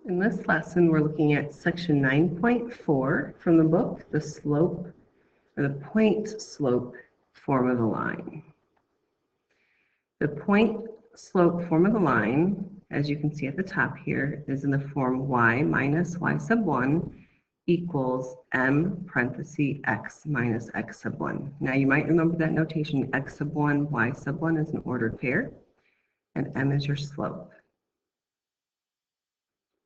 In this lesson, we're looking at section 9.4 from the book, the slope or the point slope form of the line. The point slope form of the line, as you can see at the top here, is in the form y minus y sub 1 equals m parenthesis x minus x sub 1. Now you might remember that notation, x sub 1, y sub 1 is an ordered pair, and m is your slope.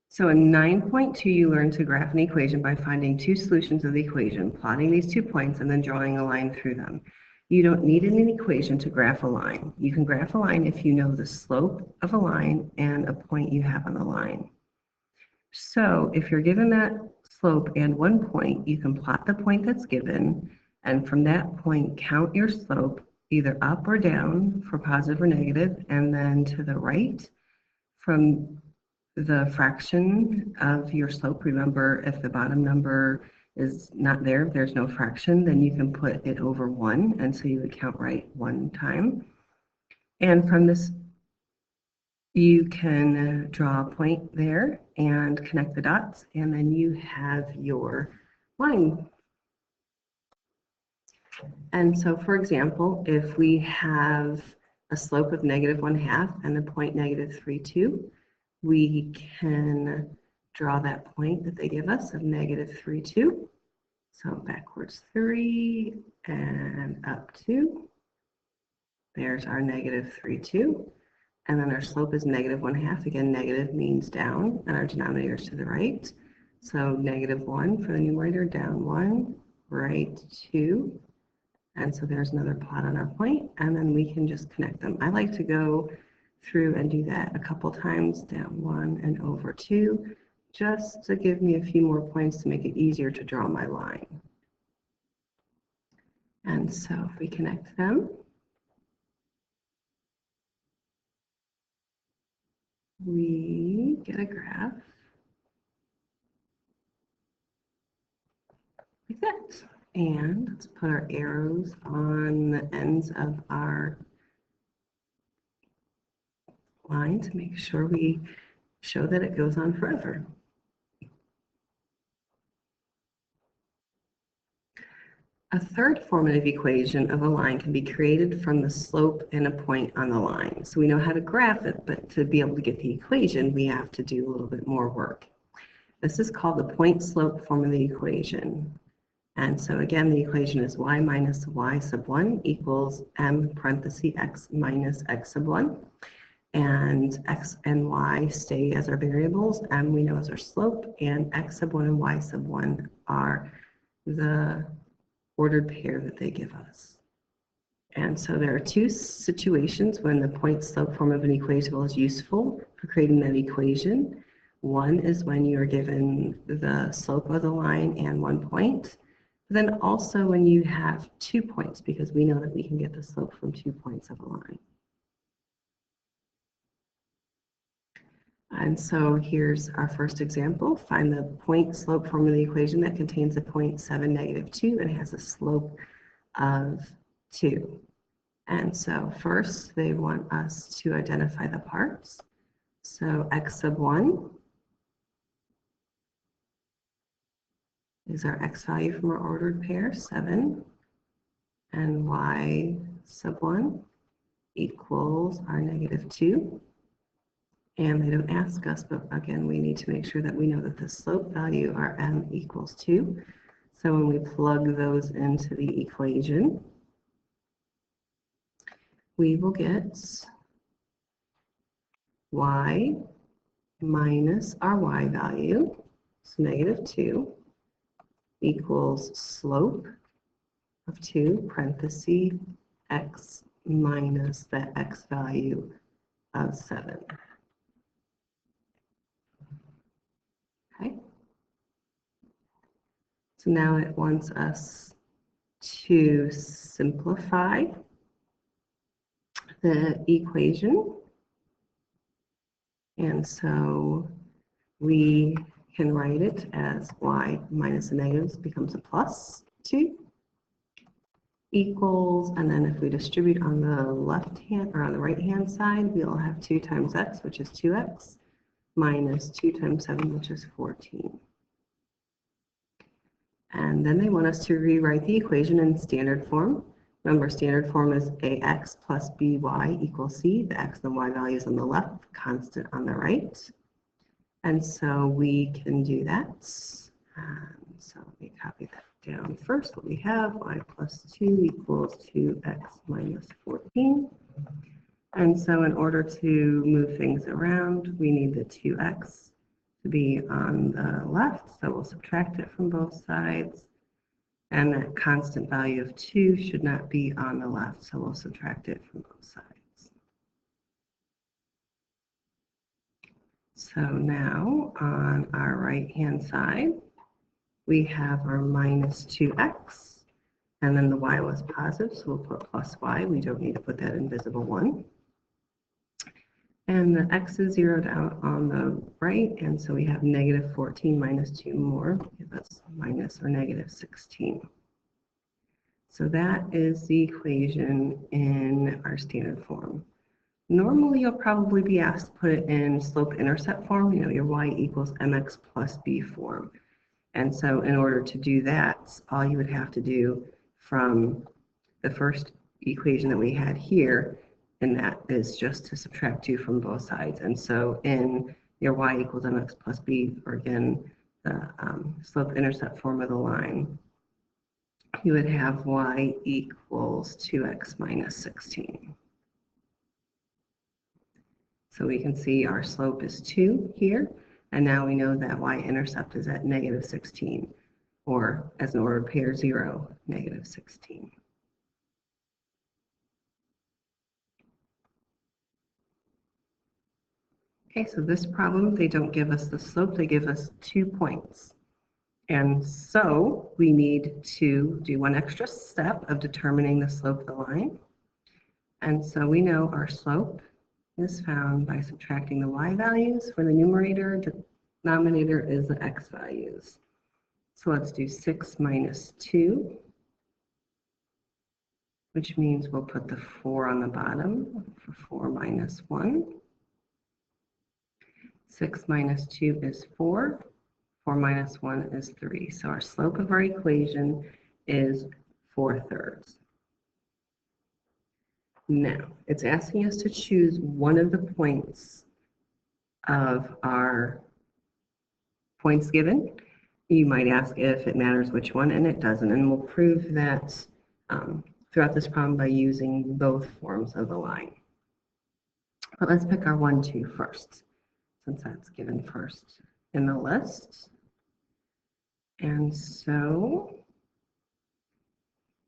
So in 9.2, you learn to graph an equation by finding two solutions of the equation, plotting these 2 points, and then drawing a line through them. You don't need an equation to graph a line. You can graph a line if you know the slope of a line and a point you have on the line. So if you're given that slope and 1 point, you can plot the point that's given, and from that point, count your slope either up or down for positive or negative, and then to the right from the fraction of your slope. Remember, if the bottom number is not there, if there's no fraction, then you can put it over 1, and so you would count right 1 time. And from this, you can draw a point there and connect the dots, and then you have your line. And so, for example, if we have a slope of -1/2 and the point -3,2, we can draw that point that they give us of -3,2. So backwards 3 and up 2. There's our -3,2. And then our slope is -1/2. Again, negative means down, and our denominator is to the right. So -1 for the numerator, down 1, right 2. And so there's another plot on our point, and then we can just connect them. I like to go through and do that a couple times, down 1 and over 2, just to give me a few more points to make it easier to draw my line. And so if we connect them, we get a graph like that. And let's put our arrows on the ends of our line to make sure we show that it goes on forever. A third formative equation of a line can be created from the slope and a point on the line. So we know how to graph it, but to be able to get the equation, we have to do a little bit more work. This is called the point slope form of the equation. And so again, the equation is y minus y sub 1 equals m parenthesis x minus x sub 1. And x and y stay as our variables, m we know is our slope, and x sub 1 and y sub 1 are the ordered pair that they give us. And so there are two situations when the point slope form of an equation is useful for creating that equation. One is when you are given the slope of the line and 1 point, but then also when you have 2 points, because we know that we can get the slope from 2 points of a line. And so here's our first example. Find the point slope form of the equation that contains a point 7, -2, and has a slope of 2. And so first they want us to identify the parts. So x sub 1 is our x value from our ordered pair, 7, and y sub 1 equals our -2. And they don't ask us, but again, we need to make sure that we know that the slope value, our m, equals 2. So when we plug those into the equation, we will get y minus our y value, so -2, equals slope of 2, parenthesis, x minus the x value of 7. Okay. So now it wants us to simplify the equation. And so we can write it as y minus the negatives becomes a plus 2 equals, and then if we distribute on the left hand or on the right hand side, we'll have 2 times x, which is 2x, minus 2 times 7, which is 14. And then they want us to rewrite the equation in standard form. Remember, standard form is ax plus by equals c. The x and the y values on the left, constant on the right. And so we can do that. So let me copy that down first. What we have, y plus 2 equals 2x minus 14. And so in order to move things around, we need the 2x to be on the left. So we'll subtract it from both sides. And that constant value of 2 should not be on the left, so we'll subtract it from both sides. So now on our right-hand side, we have our minus 2x, and then the y was positive, so we'll put plus y. We don't need to put that invisible 1. And the x is zeroed out on the right, and so we have negative 14 minus 2 more, give us minus or negative 16. So that is the equation in our standard form. Normally, you'll probably be asked to put it in slope-intercept form, your y equals mx plus b form. And so in order to do that, all you would have to do from the first equation that we had here, and that is just to subtract 2 from both sides. And so in your y equals mx plus b, or again, the slope-intercept form of the line, you would have y equals 2x minus 16. So we can see our slope is 2 here, and now we know that y-intercept is at negative 16, or as an ordered pair 0, negative 16. Okay, so this problem, they don't give us the slope, they give us 2 points. And so we need to do one extra step of determining the slope of the line. And so we know our slope is found by subtracting the y values for the numerator. The denominator is the x values. So let's do 6 minus 2, which means we'll put the 4 on the bottom for 4 minus 1. 6 minus 2 is 4. 4 minus 1 is 3. So our slope of our equation is 4/3. Now, it's asking us to choose one of the points of our points given. You might ask if it matters which one, and it doesn't. And we'll prove that throughout this problem by using both forms of the line. But let's pick our 1, 2 first, since that's given first in the list. And so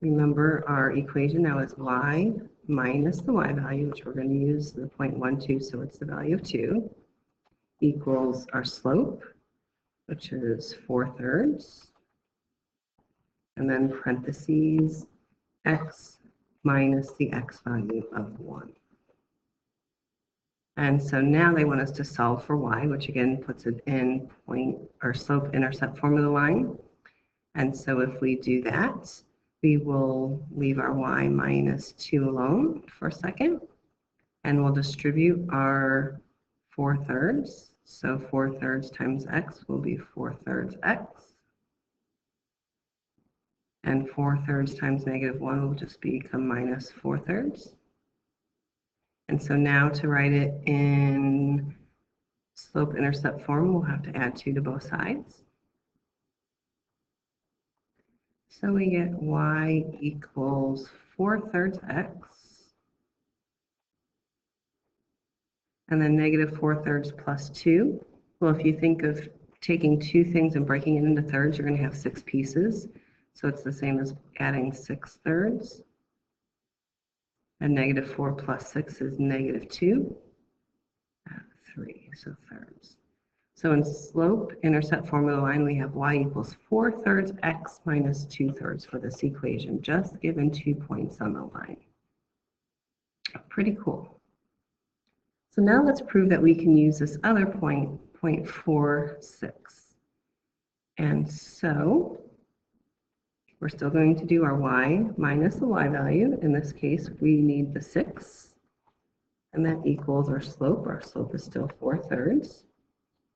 remember our equation now is y minus the y value, which we're going to use the 0.12, so it's the value of 2, equals our slope, which is 4/3, and then parentheses x minus the x value of 1. And so now they want us to solve for y, which again puts it in point or slope-intercept form of the line. And so if we do that, we will leave our y minus 2 alone for a second, and we'll distribute our 4/3. So 4/3 times x will be 4/3 x. And 4/3 times negative 1 will just become minus 4/3. And so now to write it in slope-intercept form, we'll have to add 2 to both sides. So we get y equals 4/3 x, and then negative 4/3 plus 2. Well, if you think of taking 2 things and breaking it into thirds, you're going to have 6 pieces. So it's the same as adding 6/3. And negative 4 plus 6 is negative 2. 3, so thirds. So in slope-intercept form of the line, we have y equals 4/3 x minus 2/3 for this equation, just given 2 points on the line. Pretty cool. So now let's prove that we can use this other point, 0.46. And so we're still going to do our y minus the y value. In this case, we need the 6. And that equals our slope. Our slope is still 4/3.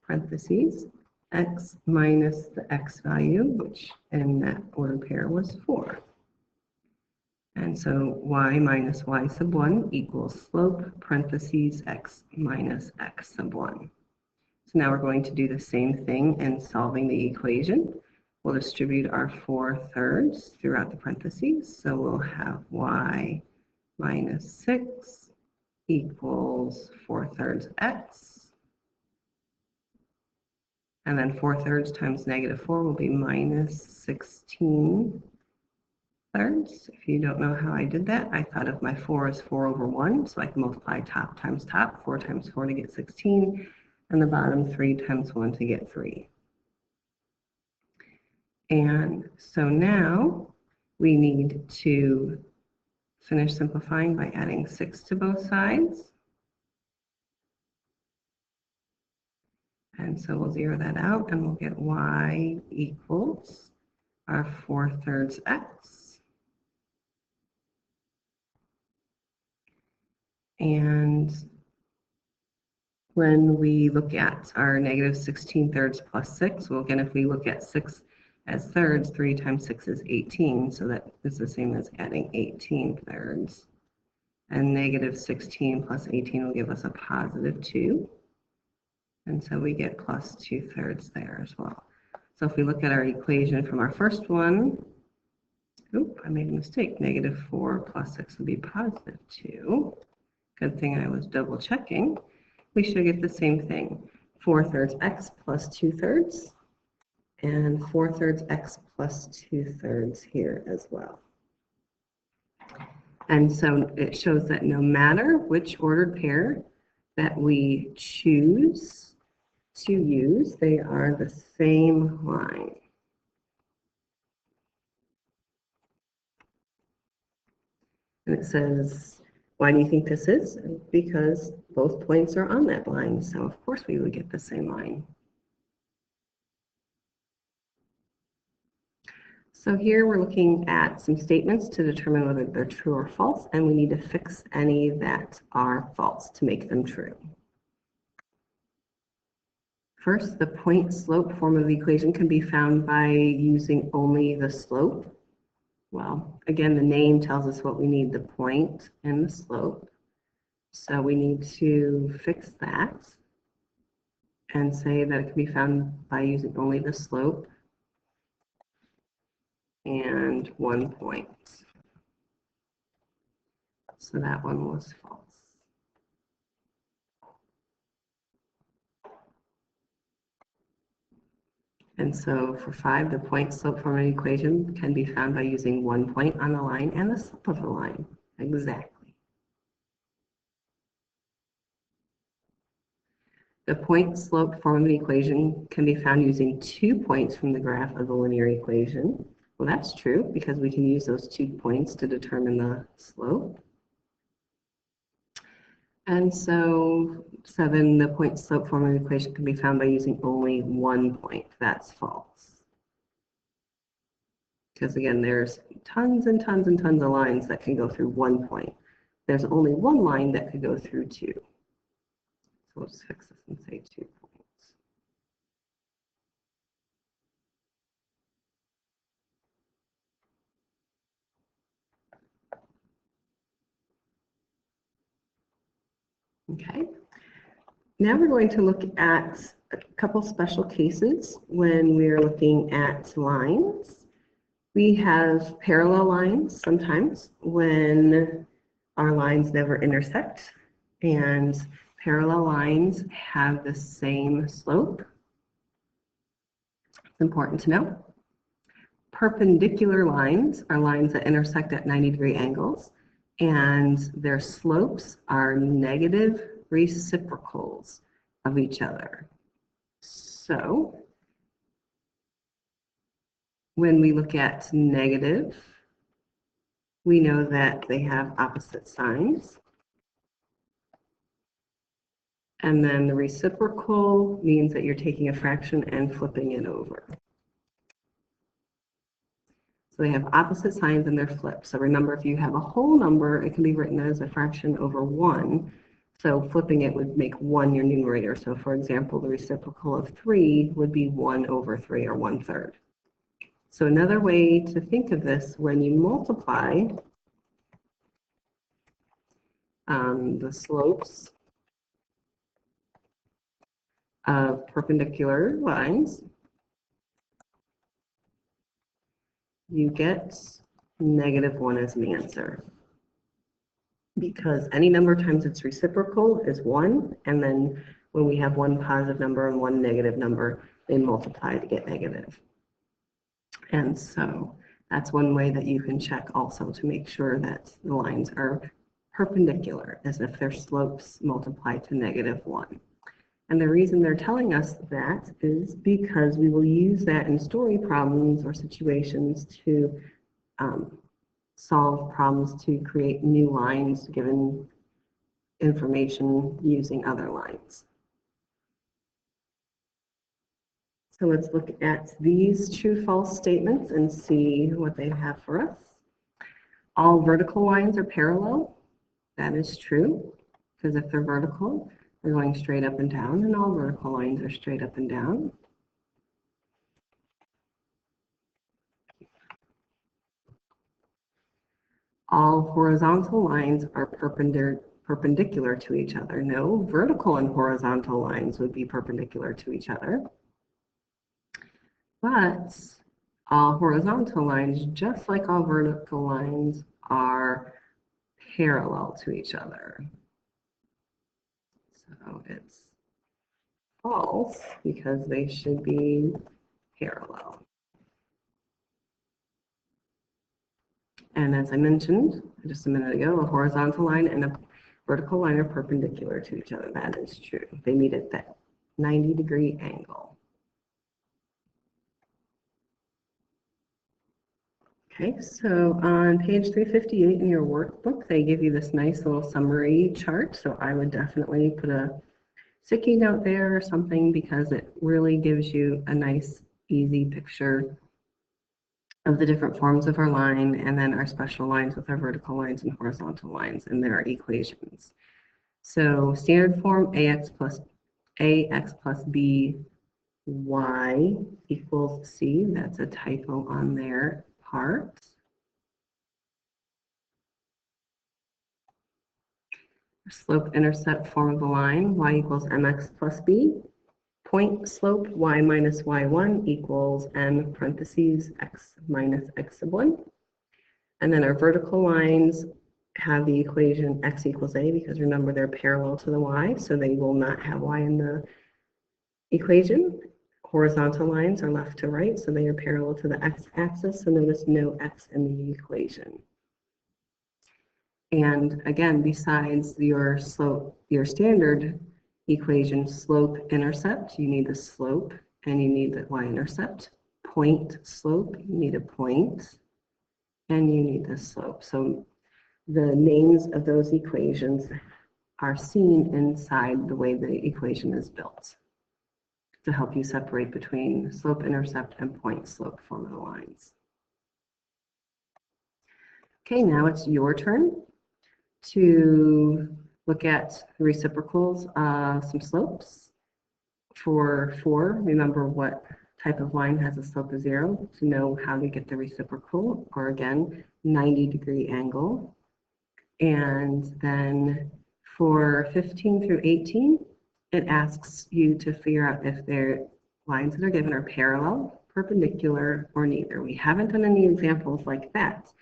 parentheses, x minus the x value, which in that ordered pair was 4. And so y minus y sub 1 equals slope, parentheses, x minus x sub 1. So now we're going to do the same thing in solving the equation. We'll distribute our 4/3 throughout the parentheses. So we'll have y minus 6 equals 4/3 x. And then 4/3 times -4 will be minus 16/3. If you don't know how I did that, I thought of my 4 as 4 over 1. So I can multiply top times top, 4 times 4 to get 16, and the bottom 3 times 1 to get 3. And so now we need to finish simplifying by adding 6 to both sides. And so we'll zero that out and we'll get y equals our 4/3 x. And when we look at our negative 16/3 plus 6, well, again, if we look at 6 as thirds, 3 times 6 is 18, so that is the same as adding 18/3. And negative 16 plus 18 will give us a positive 2. And so we get plus 2/3 there as well. So if we look at our equation from our first one, I made a mistake. Negative 4 plus 6 would be positive 2. Good thing I was double checking. We should get the same thing. 4/3 x plus 2/3. And 4/3 x plus 2/3 here as well. And so it shows that no matter which ordered pair that we choose to use, they are the same line. And it says, why do you think this is? Because both points are on that line, so of course we would get the same line. So here we're looking at some statements to determine whether they're true or false, and we need to fix any that are false to make them true. First, the point slope form of the equation can be found by using only the slope. Well, again, the name tells us what we need, the point and the slope. So we need to fix that and say that it can be found by using only the slope and 1 point. So that one was false. And so for 5, the point slope form of the equation can be found by using 1 point on the line and the slope of the line. Exactly. The point slope form of the equation can be found using 2 points from the graph of the linear equation. Well, that's true because we can use those 2 points to determine the slope. And so 7, the point slope form of the equation can be found by using only 1 point. That's false. Because again, there's tons and tons and tons of lines that can go through 1 point. There's only one line that could go through 2. So we'll just fix this and say 2 points. Okay. Now we're going to look at a couple special cases when we're looking at lines. We have parallel lines sometimes when our lines never intersect, and parallel lines have the same slope. It's important to know. Perpendicular lines are lines that intersect at 90-degree angles, and their slopes are negative reciprocals of each other. So when we look at negative, we know that they have opposite signs. And then the reciprocal means that you're taking a fraction and flipping it over. So they have opposite signs and they're flipped. So remember, if you have a whole number, it can be written as a fraction over 1. So flipping it would make 1 your numerator. So for example, the reciprocal of 3 would be 1 over 3, or 1/3. So another way to think of this, when you multiply the slopes of perpendicular lines, you get -1 as an answer. Because any number times its reciprocal is 1, and then when we have one positive number and one negative number, they multiply to get negative. And so that's one way that you can check also to make sure that the lines are perpendicular, as if their slopes multiply to -1. And the reason they're telling us that is because we will use that in story problems or situations to solve problems to create new lines given information using other lines. So let's look at these true-false statements and see what they have for us. All vertical lines are parallel. That is true, because if they're vertical, they're going straight up and down, and all vertical lines are straight up and down. All horizontal lines are perpendicular to each other. No, vertical and horizontal lines would be perpendicular to each other. But all horizontal lines, just like all vertical lines, are parallel to each other. So it's false because they should be parallel. And as I mentioned just a minute ago, a horizontal line and a vertical line are perpendicular to each other. That is true. They meet at that 90-degree angle. Okay, so on page 358 in your workbook, they give you this nice little summary chart. So I would definitely put a sticky note there or something, because it really gives you a nice, easy picture of the different forms of our line, and then our special lines with our vertical lines and horizontal lines and their equations. So standard form ax plus b y equals c. That's a typo on their part. Slope-intercept form of the line, y equals mx plus b. Point slope, y minus y1 equals m parentheses x minus x sub 1. And then our vertical lines have the equation x equals a, because remember they're parallel to the y, so they will not have y in the equation. Horizontal lines are left to right, so they are parallel to the x-axis, so notice no x in the equation. And again, besides your slope, your standard equation slope-intercept, you need the slope and you need the y-intercept. Point slope, you need a point and you need the slope. So the names of those equations are seen inside the way the equation is built to help you separate between slope-intercept and point slope form of the lines. Okay, now it's your turn to look at the reciprocals of some slopes. For 4, remember what type of line has a slope of 0 to know how to get the reciprocal, or again, 90-degree angle. And then for 15 through 18, it asks you to figure out if their lines that are given are parallel, perpendicular, or neither. We haven't done any examples like that.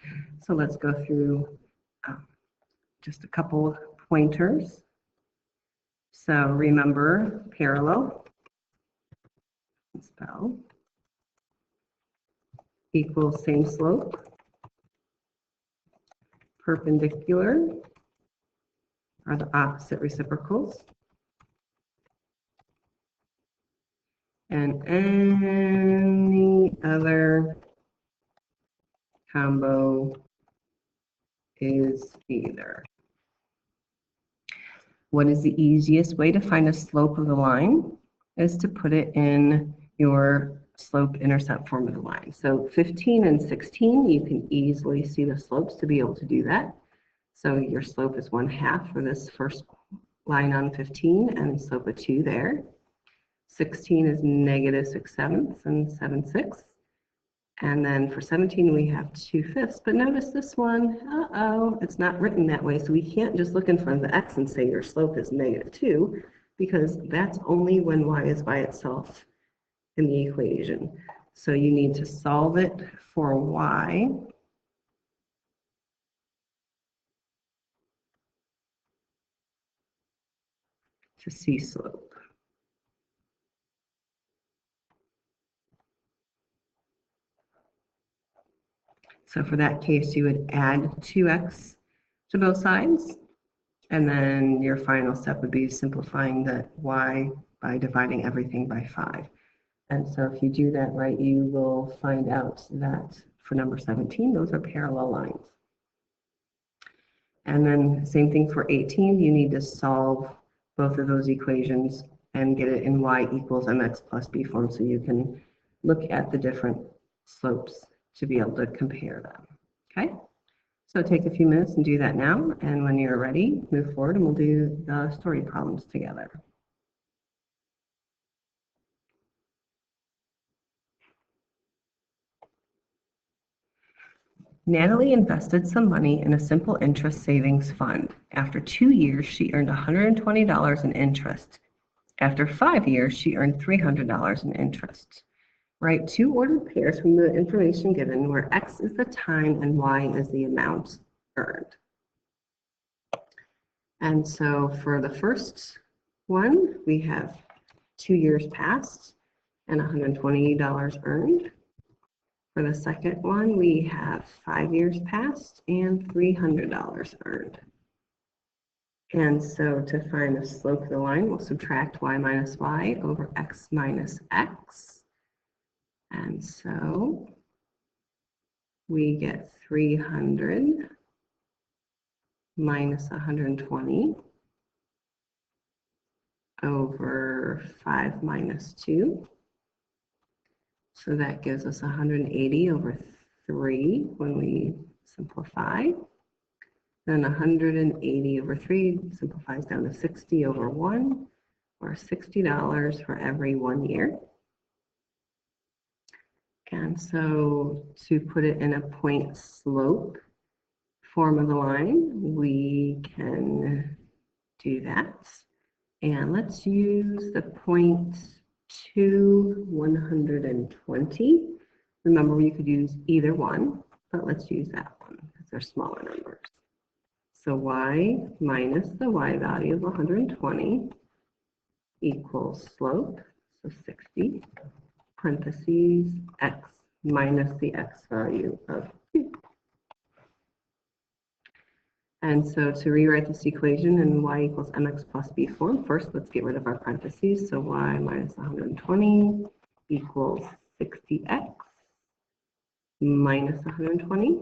So let's go through just a couple of pointers. So remember, parallel, spell, equals same slope. Perpendicular are the opposite reciprocals. And any other combo is either. What is the easiest way to find a slope of the line? Is to put it in your slope-intercept form of the line. So 15 and 16, you can easily see the slopes to be able to do that. So your slope is 1/2 for this first line on 15 and slope of 2 there. 16 is negative 6/7 and 7/6. And then for 17, we have 2/5. But notice this one, it's not written that way. So we can't just look in front of the x and say your slope is -2, because that's only when y is by itself in the equation. So you need to solve it for y. To see slope. So for that case, you would add 2x to both sides, and then your final step would be simplifying the y by dividing everything by 5. And so if you do that right, you will find out that for number 17, those are parallel lines. And then same thing for 18, you need to solve both of those equations and get it in y equals mx plus b form so you can look at the different slopes to be able to compare them. Okay, so take a few minutes and do that now, and when you're ready, move forward and we'll do the story problems together. Natalie invested some money in a simple interest savings fund. After 2 years, she earned $120 in interest. After 5 years, she earned $300 in interest. Write 2 ordered pairs from the information given where x is the time and y is the amount earned. And so for the first one, we have 2 years past and $120 earned. For the second one, we have 5 years past and $300 earned. And so to find the slope of the line, we'll subtract y minus y over x minus x. And so we get 300 minus 120 over 5 minus 2. So that gives us 180 over 3 when we simplify. Then 180 over 3 simplifies down to 60 over 1, or $60 for every 1 year. And so to put it in a point slope form of the line, we can do that. And let's use the point 2, 120. Remember, you could use either one, but let's use that one because they're smaller numbers. So y minus the y value of 120 equals slope, so 60, parentheses, x minus the x value of 2. And so to rewrite this equation in y equals mx plus b form, first let's get rid of our parentheses. So y minus 120 equals 60x minus 120.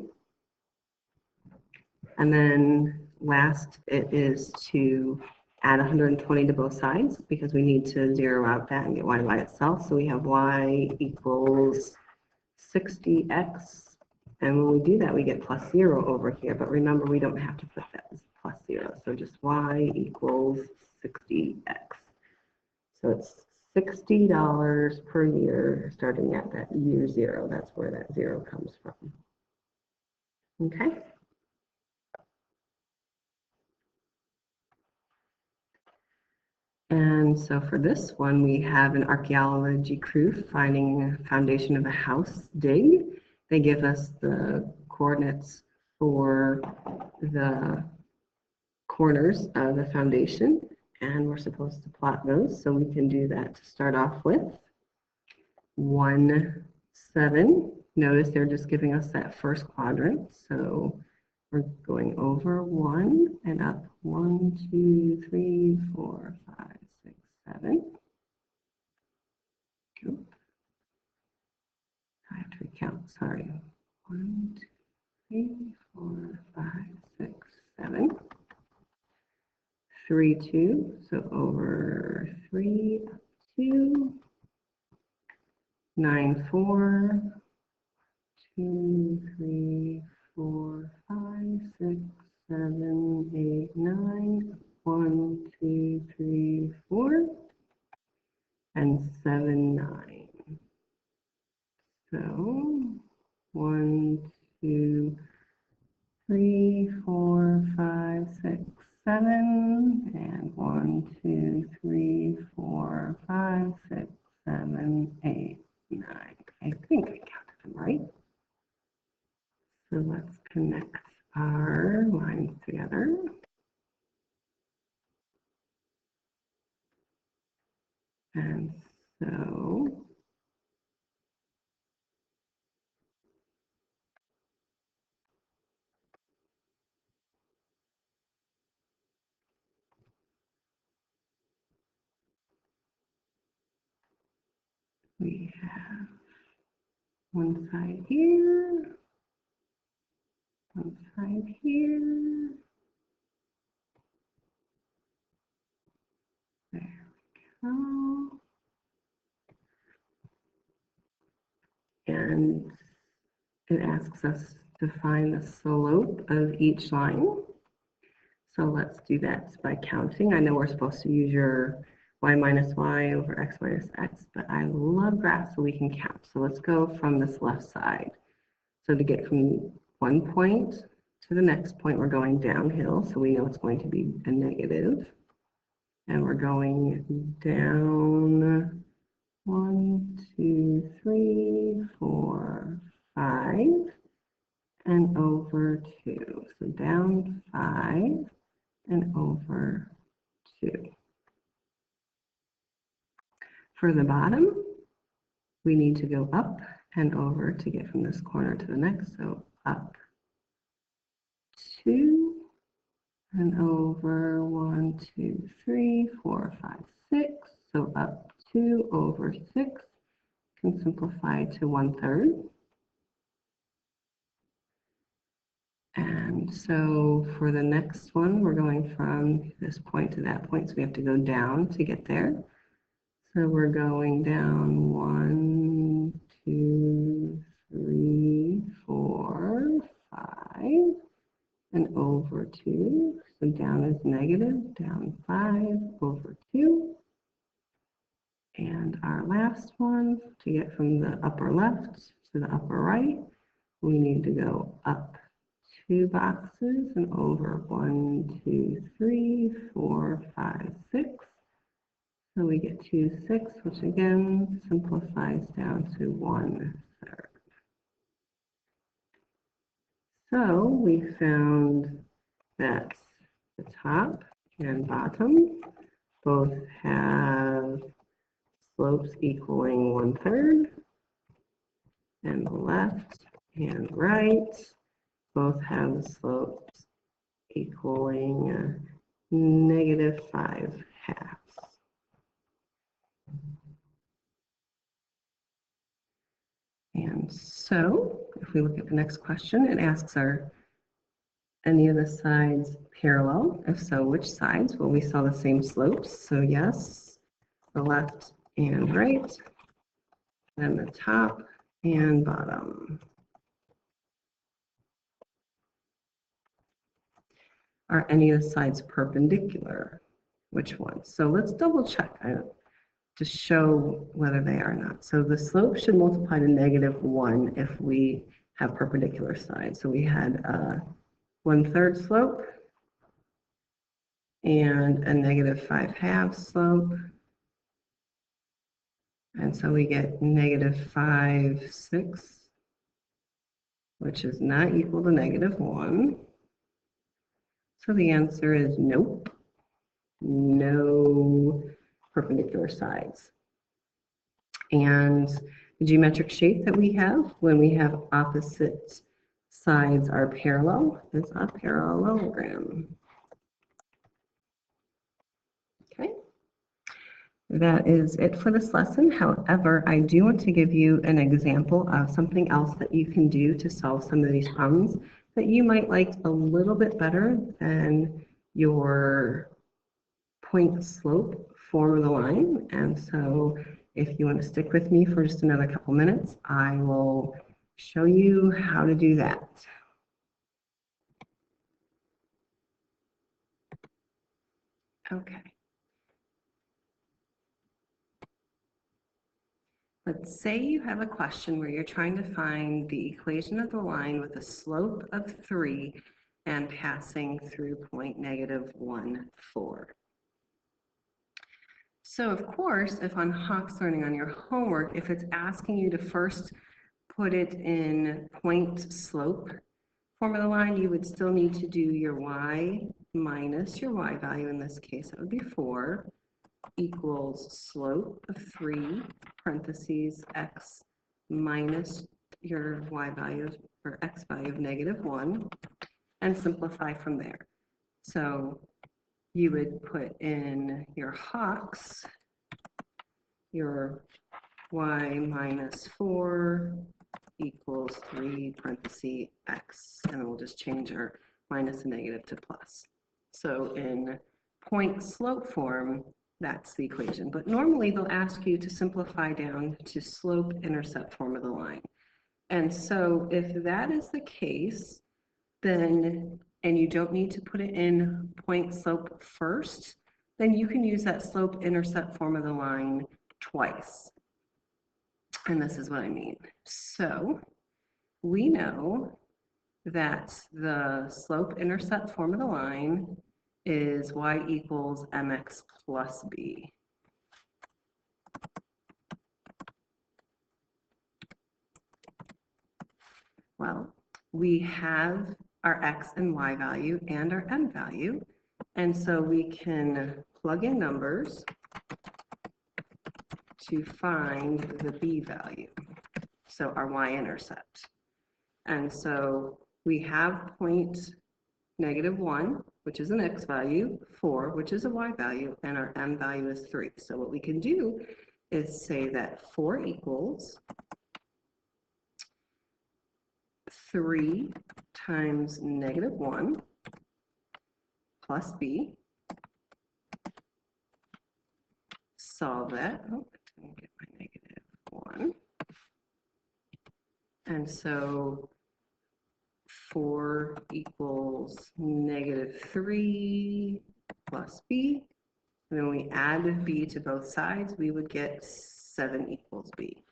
And then last, it is to add 120 to both sides because we need to zero out that and get y by itself. So we have y equals 60x. And when we do that, we get plus 0 over here. But remember, we don't have to put that as plus 0. So just y equals 60x. So it's $60 per year starting at that year 0. That's where that 0 comes from. Okay. And so for this one, we have an archaeology crew finding a foundation of a house dig. They give us the coordinates for the corners of the foundation, and we're supposed to plot those. So we can do that to start off with. 1, 7. Notice they're just giving us that first quadrant. So we're going over 1 and up 1, 2, 3, 4, 5, 6, 7. Oop. I have to recount, sorry. 1, 2, 3, 4, 5, 6, 7. 3, 2, so over 3, up 2. 9, 4. 2, 3, 4, 5, 6, 7, 8, 9, 1, 2, 3, 4, and 7, 9. So 1, 2, 3, 4, 5, 6, 7, and 1, 2, 3, 4, 5, 6, 7, 8, 9. I think I counted them right. So let's connect our lines together. And so we have one side here, one side here. There we go. And it asks us to find the slope of each line. So let's do that by counting. I know we're supposed to use your y minus y over x minus x, but I love graphs so we can count. So let's go from this left side. So to get from one point to the next point, we're going downhill. So we know it's going to be a negative. And we're going down 1, 2, 3, 4, 5, and over 2. So down 5 and over 2. For the bottom, we need to go up and over to get from this corner to the next. So up 2 and over 1, 2, 3, 4, 5, 6. So up 2 over 6 can simplify to 1/3. And so for the next one, we're going from this point to that point, so we have to go down to get there. So we're going down 1, 2, 3, 4, 5, and over 2. So down is negative, down 5 over 2. And our last one, to get from the upper left to the upper right, we need to go up 2 boxes and over 1, 2, 3, 4, 5, 6. So we get 2, 6, which again simplifies down to 1/3. So we found that the top and bottom both have slopes equaling 1/3, and the left and right both have slopes equaling -5/2. And so if we look at the next question, it asks, are any of the sides parallel? If so, which sides? Well, we saw the same slopes, so yes, the left and right, then the top and bottom. Are any of the sides perpendicular? Which ones? So let's double check to show whether they are not. So the slope should multiply to -1 if we have perpendicular sides. So we had 1/3 slope and a -5/2 slope. And so we get -5/6, which is not equal to -1. So the answer is nope, no perpendicular sides. And the geometric shape that we have when we have opposite sides are parallel is a parallelogram. Okay, that is it for this lesson. However, I do want to give you an example of something else that you can do to solve some of these problems that you might like a little bit better than your point slope form of the line. And so if you want to stick with me for just another couple minutes, I will show you how to do that. Okay. Let's say you have a question where you're trying to find the equation of the line with a slope of 3 and passing through point -1, 4. So of course, if on Hawks Learning on your homework, if it's asking you to first put it in point slope form of the line, you would still need to do your y minus your y value. In this case, it would be 4 equals slope of 3, parentheses, x minus your y value or x value of -1, and simplify from there. So you would put in your Hawks, your y minus 4 equals 3 parentheses x, and we'll just change our minus and negative to plus. So in point slope form, that's the equation. But normally they'll ask you to simplify down to slope intercept form of the line. And so if that is the case, then, and you don't need to put it in point slope first, then you can use that slope intercept form of the line twice. And this is what I mean. So we know that the slope intercept form of the line is y equals mx plus b. Well, we have our x and y value and our m value, and so we can plug in numbers to find the b value, so our y-intercept. And so we have point -1, which is an x value, 4, which is a y value, and our m value is 3. So what we can do is say that 4 equals 3 times -1 plus b. Solve that. Oh, I didn't get my -1. And so 4 equals -3 plus b. And then we add b to both sides, we would get 7 equals b.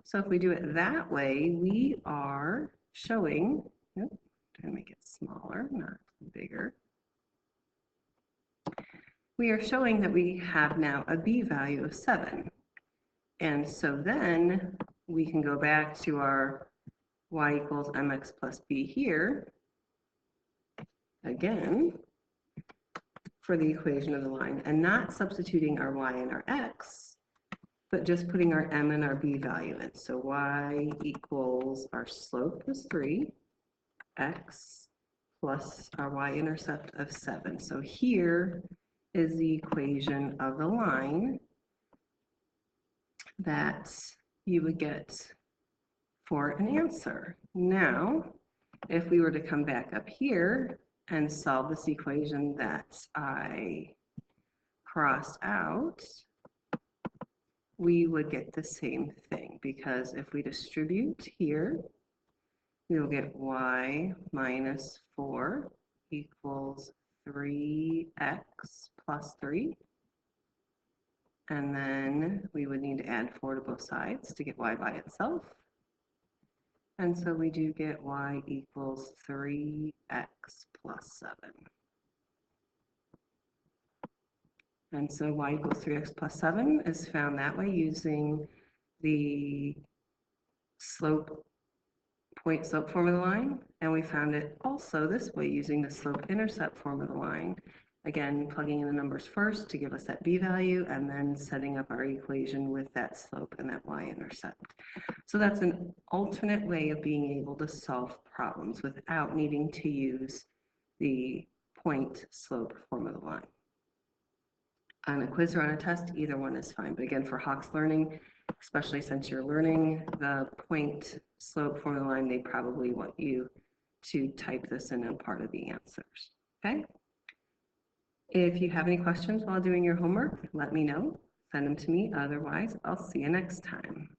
So if we do it that way, we are showing, I'm going to make it smaller, not bigger. We are showing that we have now a b value of 7. And so then we can go back to our y equals mx plus b here, again, for the equation of the line, and not substituting our y and our x, but just putting our m and our b value in. So y equals, our slope is 3, x plus our y-intercept of 7. So here is the equation of the line that you would get for an answer. Now, if we were to come back up here and solve this equation that I crossed out, we would get the same thing, because if we distribute here, we will get y minus 4 equals 3x plus 3. And then we would need to add 4 to both sides to get y by itself. And so we do get y equals 3x plus 7. And so y equals 3x plus 7 is found that way using the point slope form of the line. And we found it also this way using the slope intercept form of the line. Again, plugging in the numbers first to give us that b value, and then setting up our equation with that slope and that y-intercept. So that's an alternate way of being able to solve problems without needing to use the point slope form of the line. On a quiz or on a test, either one is fine. But again, for Hawks Learning, especially since you're learning the point slope form of the line, they probably want you to type this in as part of the answers. Okay? If you have any questions while doing your homework, let me know. Send them to me. Otherwise, I'll see you next time.